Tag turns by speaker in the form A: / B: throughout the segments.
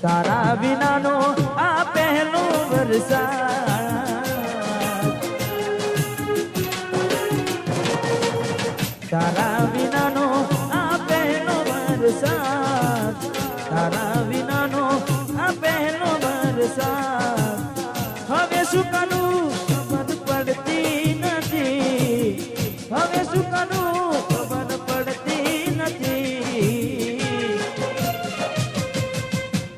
A: તારા વિનાનો આ પહેલો વરસાદ તારા વિનાનો આ પહેલો વરસાદ તારા વિનાનો આ પહેલો વરસાદ હવે શું કરું ખબર પડતી નથી હવે શું કરું ખબર પડતી નથી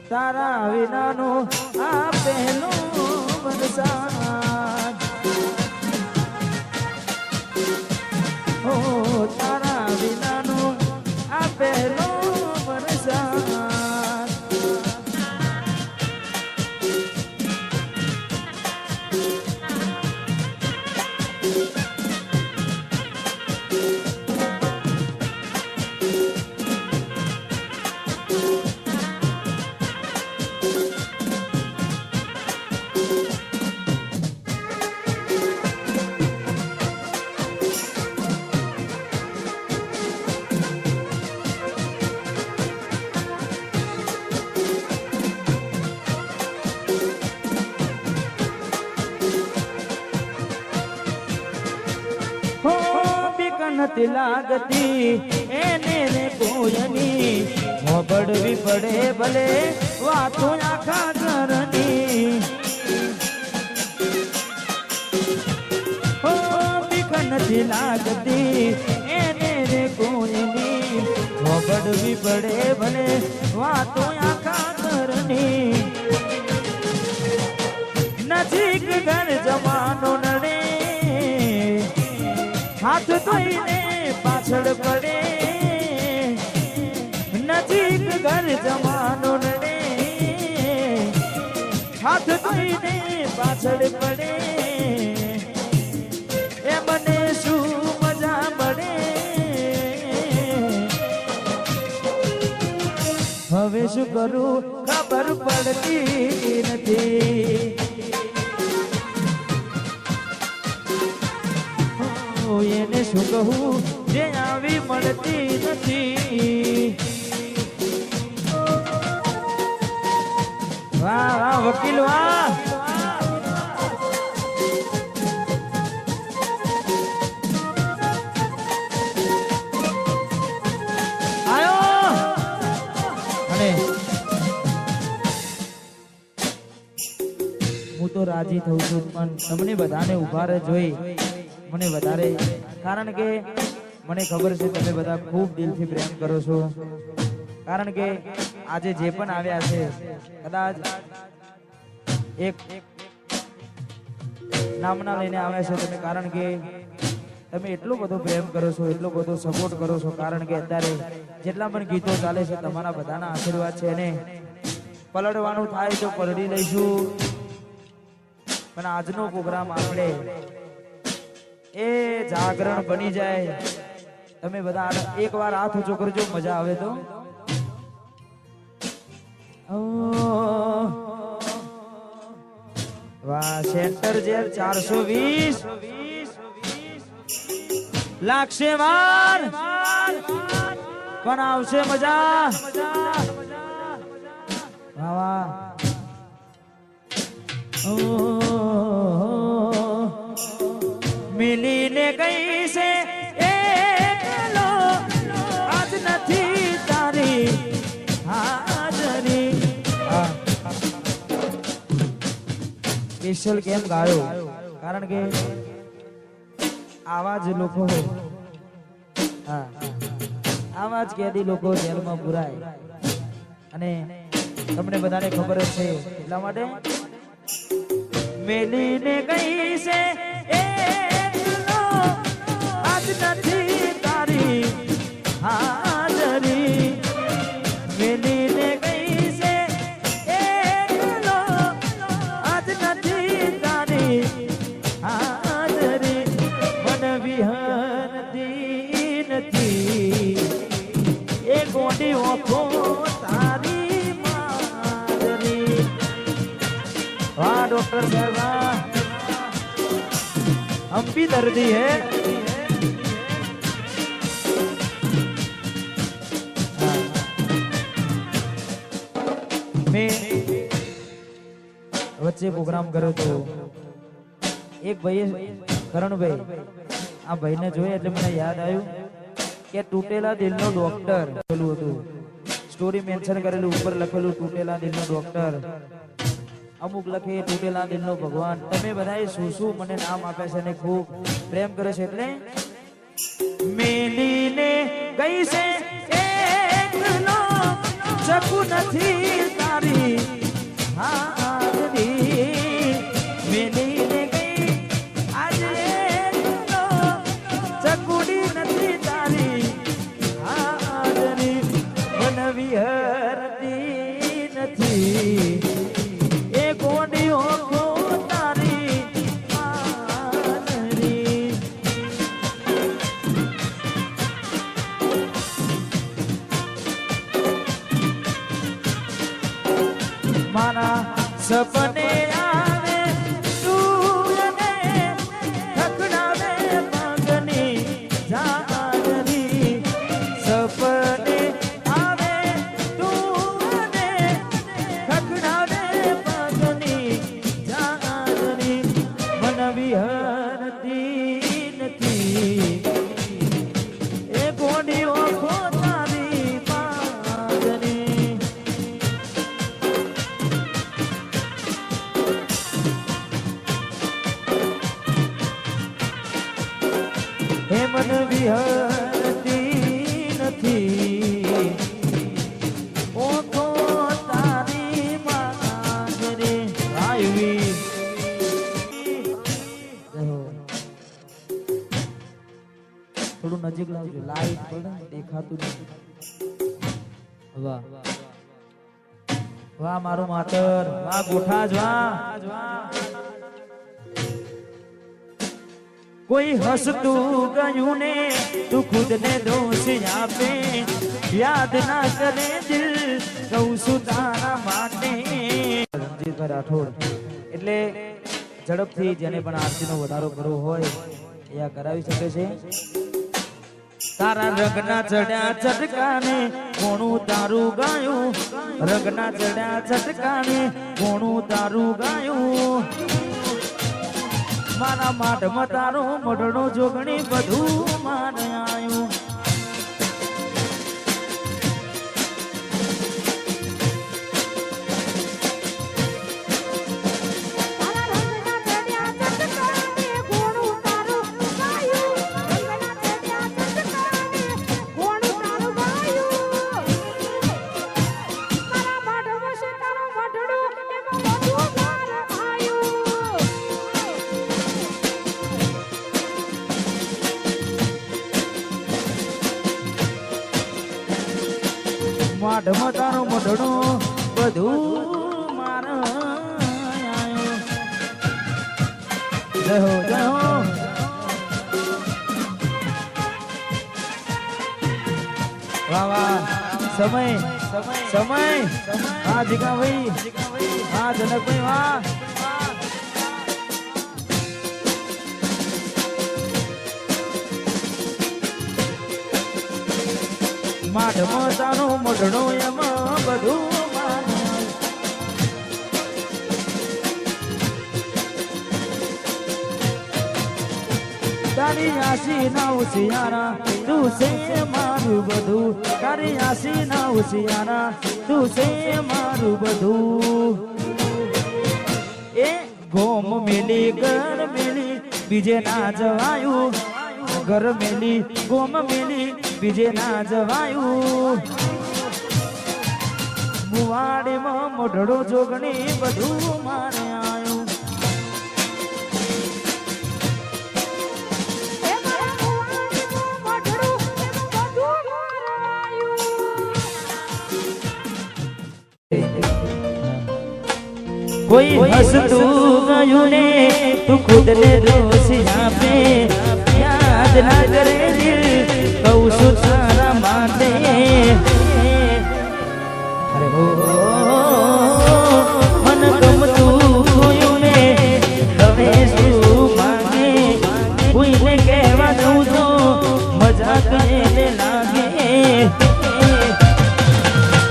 A: તારા વિનાનો આ પહેલો વરસાદ ઓ તારા વિનાનો આ પહેલો વરસાદ નથી લાગતી એને રે કોયની મોબડવી પડે ભલે વાતો આખા ઘરની બીક નથી લાગતી એને રે કોયની મોબડવી પડે ભલે વાતો આખા ઘરની નજીક ઘર જવાનો નડે હાથ ધોઈને પાછળ પડે નજીક ઘર જમાનો નડે હાથ ધોઈને પાછળ પડે એ મને શું મજા મળે હવે શું કરું ખબર પડતી નથી એને શું કહું જે આવી મળતી નથી વાહ વાહ વકીલ વાહ આયો અને હું તો રાજી થઉં છું પણ તમને બધાને ઉભા રહે જોઈ મને વધારે કારણ કે મને ખબર છે તમે બધા ખૂબ દિલથી પ્રેમ કરો છો કારણ કે આજે જે પણ આવ્યા છે કદાચ એક નામના લઈને આવ્યા છે તમે કારણ કે તમે એટલો બધો પ્રેમ કરો છો એટલો બધો સપોર્ટ કરો છો કારણ કે અત્યારે જેટલા પણ ગીતો ચાલે છે તમારા બધાના આશીર્વાદ છે અને પલળવાનું થાય તો પલળી લઈશું પણ આજનો પ્રોગ્રામ આપણે એ જાગરણ બની જાય તમે બધા એક વાર હાથ ઊંચો કરજો મજા આવે તો વાહ સેન્ટર જેલ 420 લાગશે વાર પણ આવશે મજા વાહ વાહ મિલીને ગઈ છે એકલો આજ નથી તારી હાજરી સ્પેશિયલ કેમ ગાયો કારણ કે આવા જ લોકો આવા જ કેદી લોકો જેલમાં પુરાય અને તમને બધાને ખબર જ છે એટલા માટે મિલીને ગઈ છે નથી તારી હાજરી મિલીને ગઈ છે એકલો આજ નથી તારી હાજરી મન વિહરતી નથી એ ગોડી ઓખો તારી માજરી વાહ डॉक्टर साहब हम भी दर्दी है મેં વચ્ચે પ્રોગ્રામ કર્યો તો એક ભાઈએ કરણભાઈ આ ભાઈને જોયા એટલે મને યાદ આવ્યું કે તૂટેલા દિલનો ડોક્ટર પેલું હતું સ્ટોરી મેન્શન કરેલું ઉપર લખેલું તૂટેલા દિલનો ડોક્ટર અમુક લખે તૂટેલા દિલનો ભગવાન તમે બધાએ શું શું મને નામ આપ્યા છે અને ખૂબ પ્રેમ કરે છે એટલે મેલીને ગઈ છે એકલો શકુ નથી તારી હાજરી મેલીને ગઈ આજે એકલો શકુડી નથી તારી હાજરી મન વિહરતી નથી એ ગોડીઓ તારી હાજરી મારા સપને આવે તું અને થકડાવે પગની જાજરી સપને આવે તું અને થકડાવે પગની જાજરી મન વિહરતી નથી એ ગોડીઓ તારી પાજરી હે મન વિહરતી નથી ઓખો તારી માગરે આવી થોડું નજીક લાવજો લાઈટ પડે દેખાતું નથી વાહ વાહ મારું માતર વાહ ગોઠા જ વાહ કોઈ હસતું ગયું ને તું ખુદ ને દોષ આપે યાદ ના કરે દિલ કહું છું તારા માટે રણજીતભાઈ રાઠોડ એટલે ઝડપથી જેને પણ આરતીનો વધારો કરવો હોય એ આ કરાવી શકે છે તારા રંગના ચડ્યા ચટકાને કોણું તારું ગાયું રંગના ચડ્યા ચટકાને કોણું તારું ગાયું મારા માટમાં તારો મઢડો જોગણી બધું મારે આયું માઢમાં તારો મઢડો બધું મારે આયું જય હો જય હો વાહ વાહ સમય હા જીગાભાઈ હા જનકભાઈ વાહ માઢમાં તારો મઢડો એમાં બધું તારી આસી ના ઉશિયારા તું છે મારું બધું તારી આસી ના ઉશિયારા તું છે મારું બધું એ ગોમ મેલી ઘર મેલી બીજે ના જવાયું ઘર મેલી ગોમ મેલી બીજે ના જવાયું મુવાડીમાં મોઢડો જોગણી બધું મારે આયું કોઈ હસતું ગયું ને તું ખુદ ને દોષ આપે યાદ ના કરે દિલ કહું છું તારા માટે અરે હો મન ગમતું ગયું ને હવે શું માંગે કોઈને કહેવા દઉં તો મજાક એને લાગે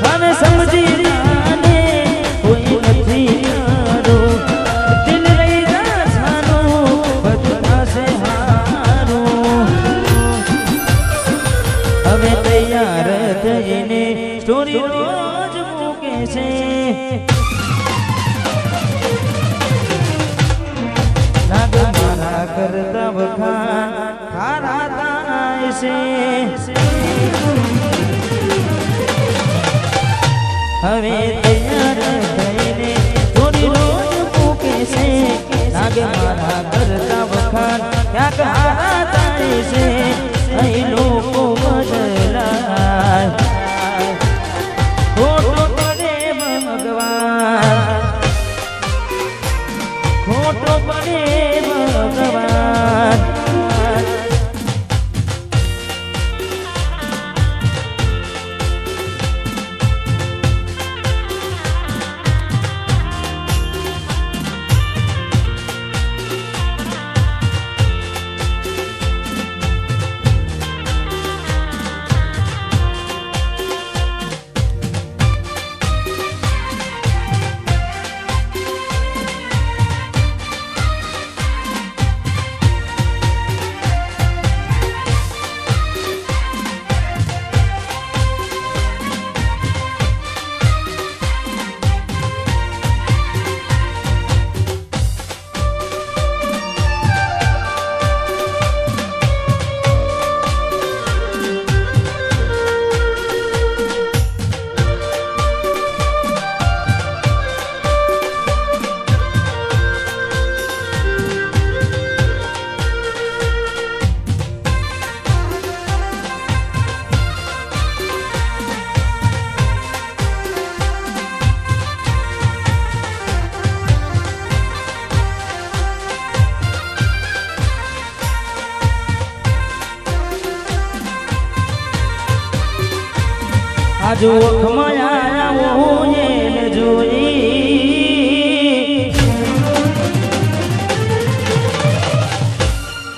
A: અને સમજી જાને લાગે મારા કરતા વખાણ ખારા થાય છે હવે તૈયાર થઈને થોડી રોજ મૂકે છે લાગે મારા કરતા વખાણ ક્યાંક હારા થાય છે અહીં લોકો બદલાય ખોટો પડે ભગવાન ખોટો પડે ભગવાન આજુ ઓખમાં હું એને જોઈ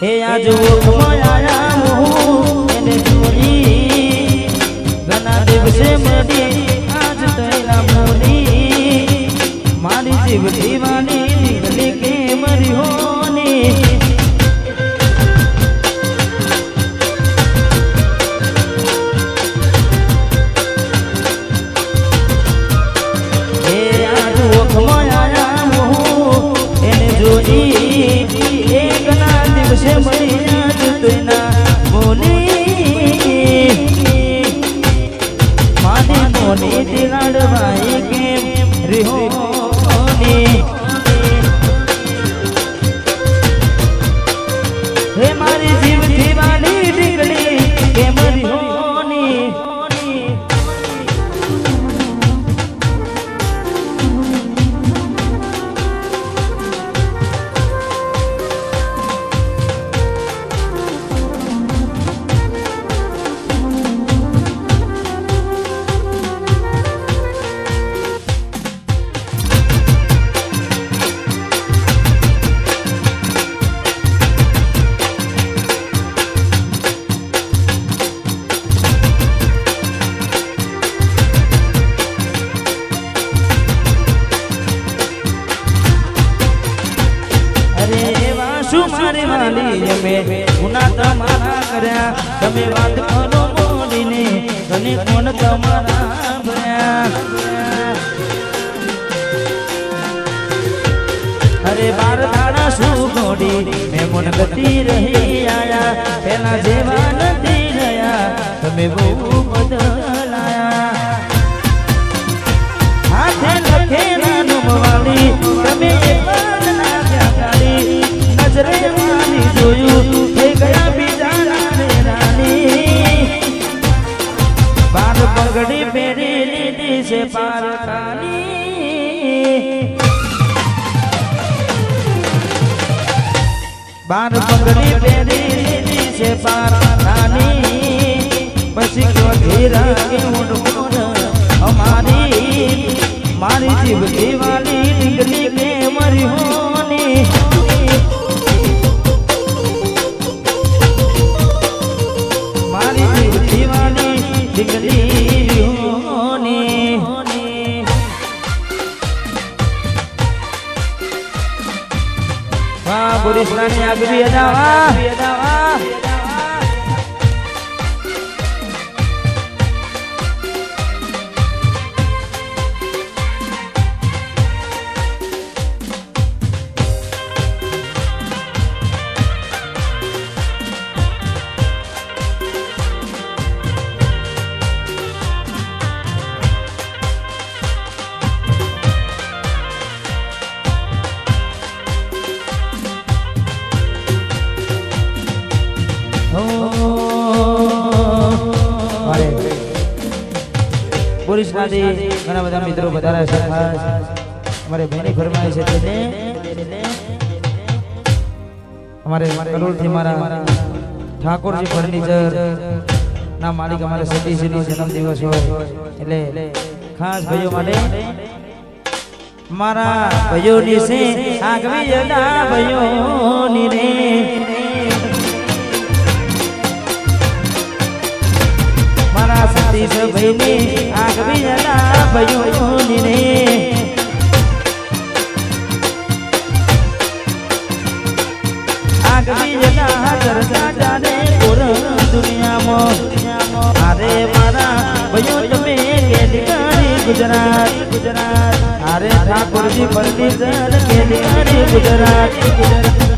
A: હે આજુ ઓખમાં હું એને જોઈ ઘણા દિવસે મળી આજ તૈલા મોની મારી જીવ દીવાની નીકળી કે મરી હોની ગુના તમારા કર્યા તમે વાત કરો બોલીને તને કોણ તમારા ભર્યા અરે બાર દાડા શું ગોડી મેં મન ગતિ રહી આયા પેલા જેવા નથી રહ્યા તમે બહુ બદલાયા હાથે લખે નાનું વાળી તમે નજરે મારી જોયું થઈ ગયા બીજા રાની બાર પગડી પહેરી લીધી છે પારકાની બાર પગડી પહેરી લીધી છે પારકાની પછી ક્યોથી રાખી ઉડમુડ અમારી મારી જીવ દીવાની નીકળી કે મરી હોની पुलिस रानी आगे भी अदावा કૃષ્ણાજી ઘણા બધા મિત્રો વધારે છે ખાસ અમારે બેની ફરમાય છે તેને અમારે કરોડથી મારા ઠાકોરજી ફર્નિચર ના માલિક અમારે સતીશજીનો જન્મદિવસ હોય એટલે ખાસ ભાઈઓ માટે મારા ભાઈઓની છે આગવી જતા ભાઈઓની રે મારા સતીશ ભાઈની આગવી જતા ભાઈઓની રે આગવી જતા ચર્ચા જાને પૂર દુનિયામાં અરે મારા ભાઈઓ તમે કેદિકારી ગુજરાત અરે ઠાકોરજી ફર્નિચર કેદિકારી ગુજરાત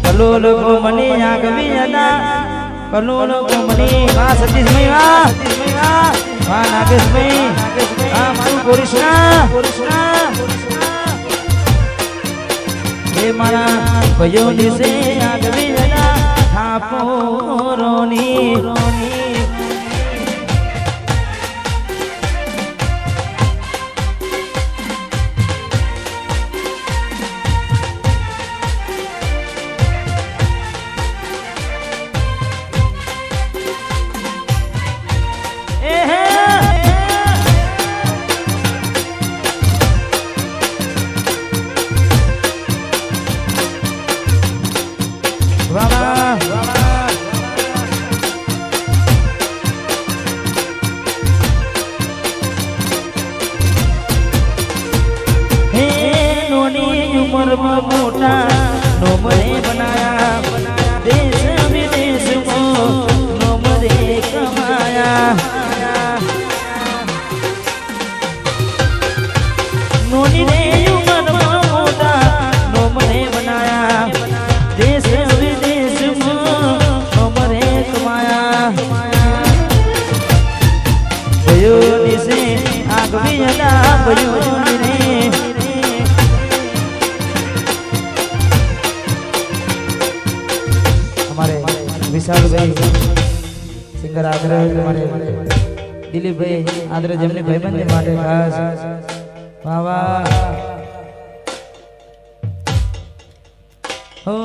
A: કલોલ કોમની આગવી જતા કલોલ કોમની આ સતીશભાઈ વાહ નાગેશભાઈ આ મારું કૃષ્ણા હે મારા ભાઈઓ દિવસે આગવી જતા ઠાકોરોની मोटा नोमरे बनाया देश विदेश नोमरे कमाया नोनी रे उमर मोटा नोमरे बनाया देश विदेश नोमरे कमाया भयो दिसे આગવી હતા भयो રે विशाल भाई सिंगर आदर हमारे दिलीप भाई आदर जमने भाईबंध माटे खास वाह वाह हो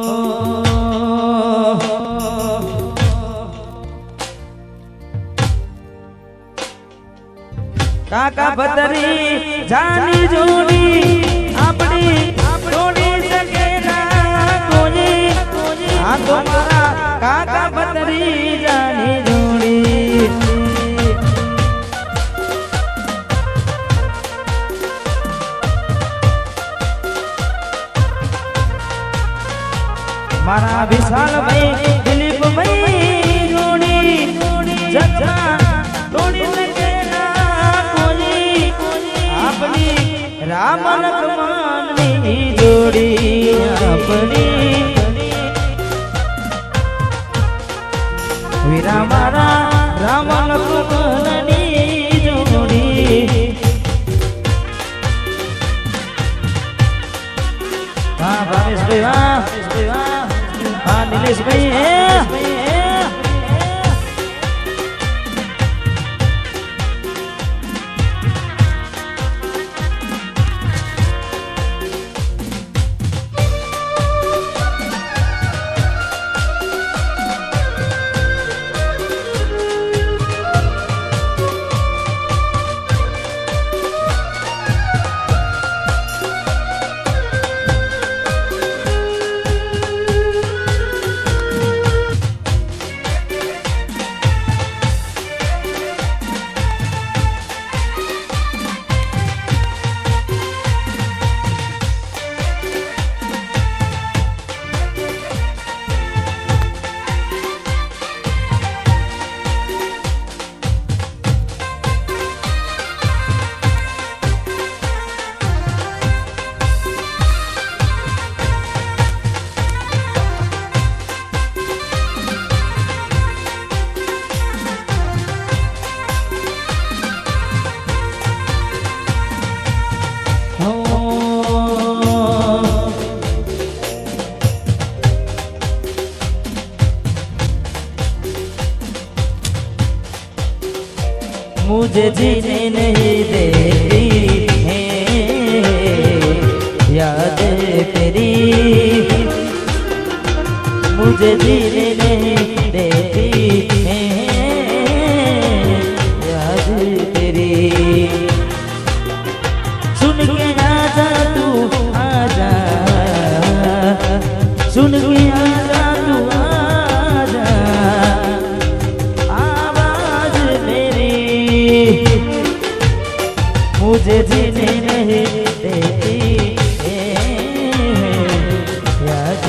A: काका बदरी जानी जोड़ी अपनी जोड़ी सके ना कोई आ तुम्हारा काका बदरी जानी जोड़ी मारा विशाल भाई दिलीप भाई जोड़ी जगना तोड़ी सके ना कोई अपनी राम लक्ष्मण की जोड़ी अपनी वीरा मारा राम लक्ष्मण की जोड़ी हाँ भावेश भाई हाँ नीलेश भाई मुझे जीने नहीं देती तेरी मुझे जीने नहीं देती है याद तेरी सुन के आजा तू आजा सुन के आजा तू आजा आवाज मेरी मुझे जीने नहीं देती याद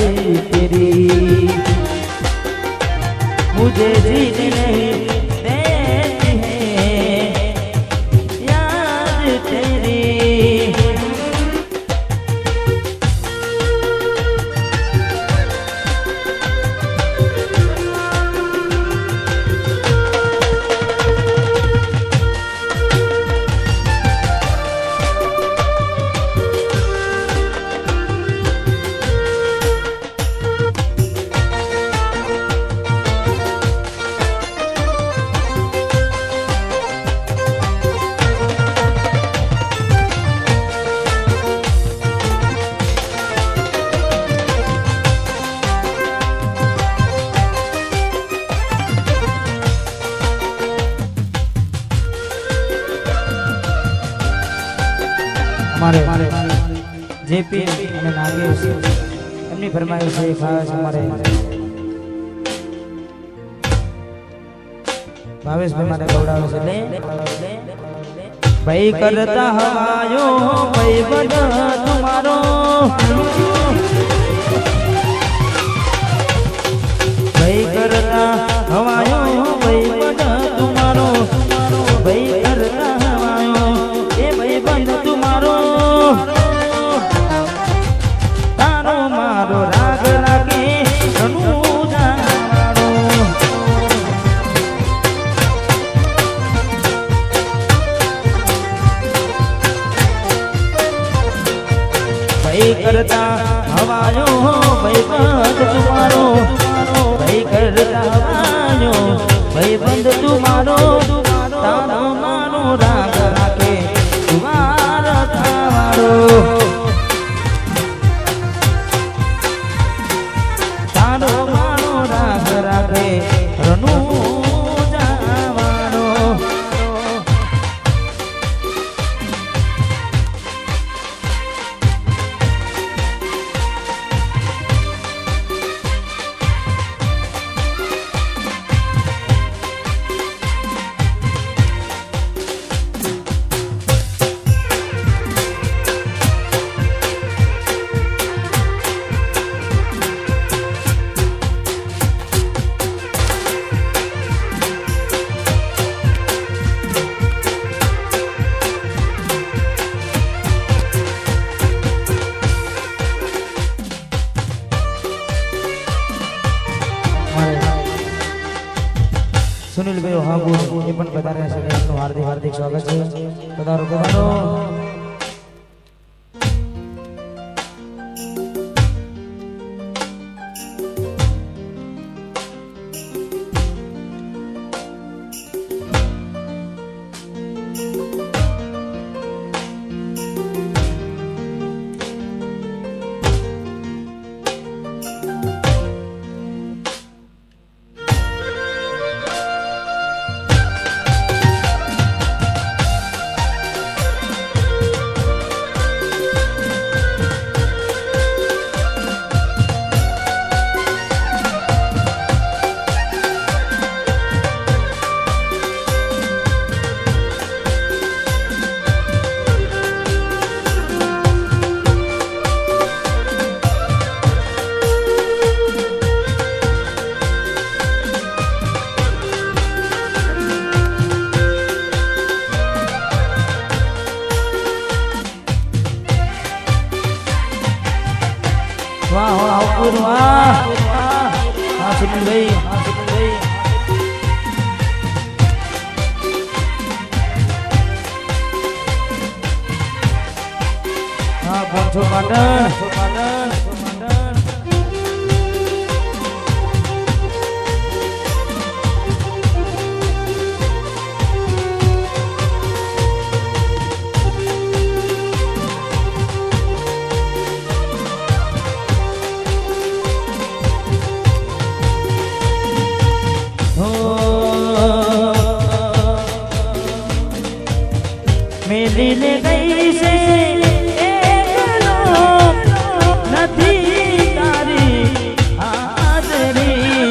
A: तेरी मुझे जीने नहीं देती है याद तेरी हमारे जेपी અને નાગેશ એમની ફરમાઈશ છે ખાસ અમારે ભાવેશભાઈ માટે ગૌડાવે છે ભાઈ કરતા હવાયો ભાઈ બના તમારો ભાઈ કરતા હવાયો ભાઈ બના તમારો ભાઈ કરતા હવાયો એ ભાઈ બના તમારો તારો મારો રાગ રાગે રણું જાણો ભાઈ કરતા હવાયો ભાઈ બંધ તુમારો ભાઈ કરતા હવાયો ભાઈ બંધ તુમારો તારો મારો રાગ રાગે તુમારો તારો તારો મારો રાગ રાગે રણું જાવાનો સુનિલભાઈ હાબુ એ પણ પધાર્યા છે એમનું હાર્દિક હાર્દિક સ્વાગત છે પધારો પધારો વાહ વાહ અપૂર્વ વાહ હા સુનિલભાઈ હા પોંચો પાટણ મેલીને ગઈ છે એકલો નથી તારી હાજરી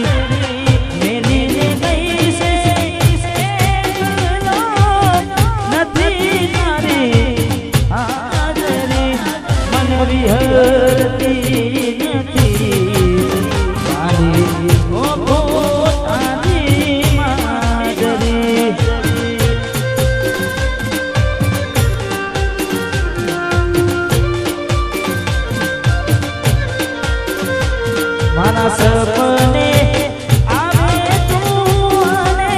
A: મેલીને ગઈ છે એકલો નથી તારી હાજરી મન વિહરતી નથી તારી મારા સપને આવે તું અને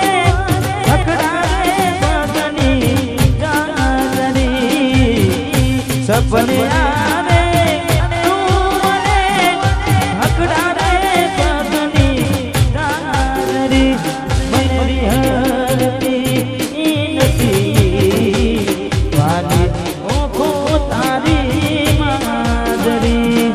A: ખખડાવે પગની ગાજરી સપને આવે તું અને ખખડાવે પગની ગાજરી મનરી હરતી નથી વાલી ઓખો તારી માદરી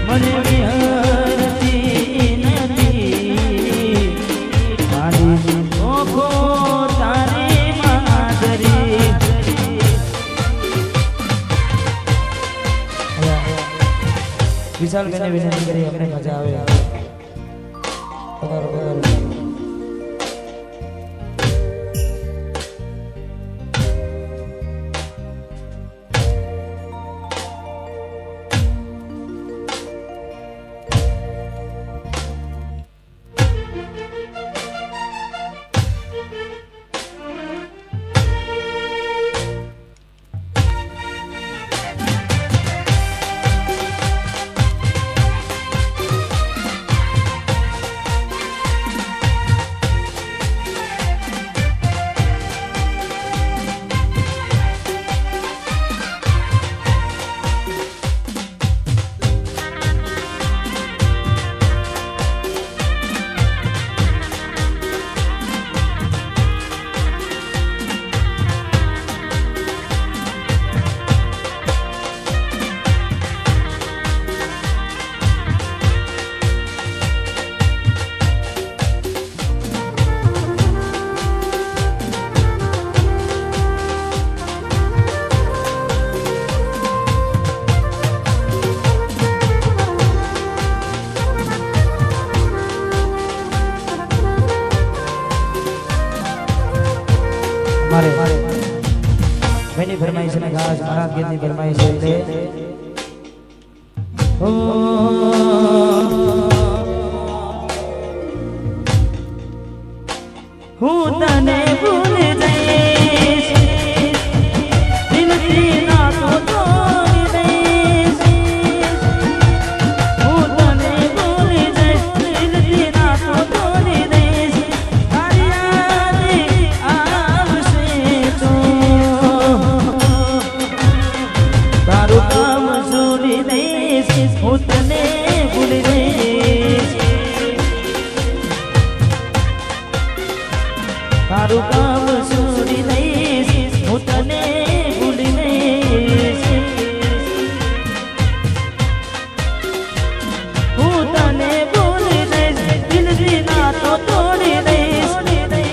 A: મને વિહરતી નથી મારી ઓખો તારી માદરી વિશાલ બેને વિનંતી કરી અમને મજા આવે મેની ફરમાઈશ ને ખાસ મારા ગીતની ફરમાઈશ એટલે હું તને ભૂલી જઈશ દિલથી નાતો તોડી દઈશ હું તને ભૂલી જઈશ દિલથી નાતો તોડી દઈશ તારી યાદ આવશે તો તારું કામ છોડી દઈશ હું તને ભૂલી દઈશ તારું કામ છોડી દઈશ હું તને ભૂલી દઈશ હું તને ભૂલી દઈશ દિલથી નાતો તોડી દઈશ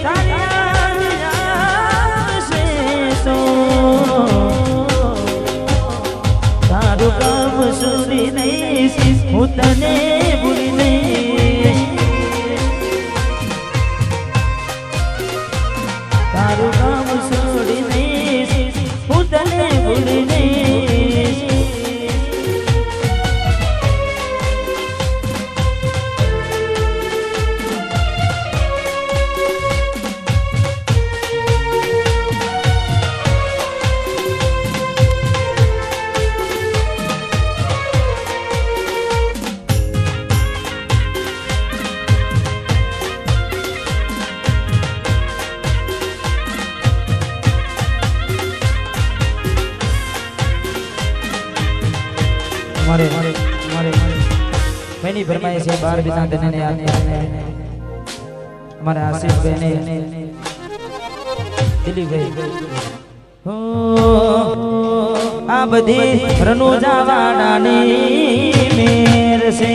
A: તારી યાદ આવશે તો તારું કામ છોડી દઈશ હું તને ભૂલી દઈશ તારું કામ છોડી દઈશ હું તને ભૂલી દઈશ मैंने फरमाया से बार बिता देने ने हमारे आसिफ बहने दिली गई हो आ बधी रनु जावाना ने मेर से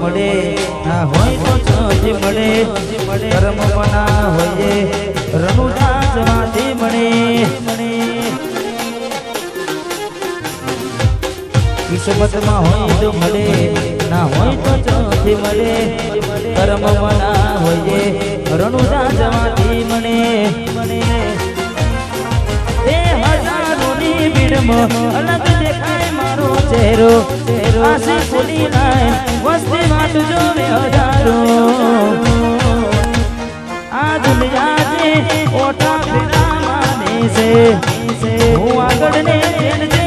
A: મળે ના હોય તો ચોથી મળે કર્મ મના હોય રણુજા જવાથી મળે કિસ્મતમાં હોય તો મળે ના હોય તો ચોથી મળે કર્મ મના હોય રણુજા જવાથી મળે એ હજારોની ભીડમાં અલગ દેખાય મારો ચહેરો આશી ખુલી લાય વસ્તીમાં તું જોવે હજારો આ દુનિયા જે ઓટા ફેરા માને છે હું આગળ ને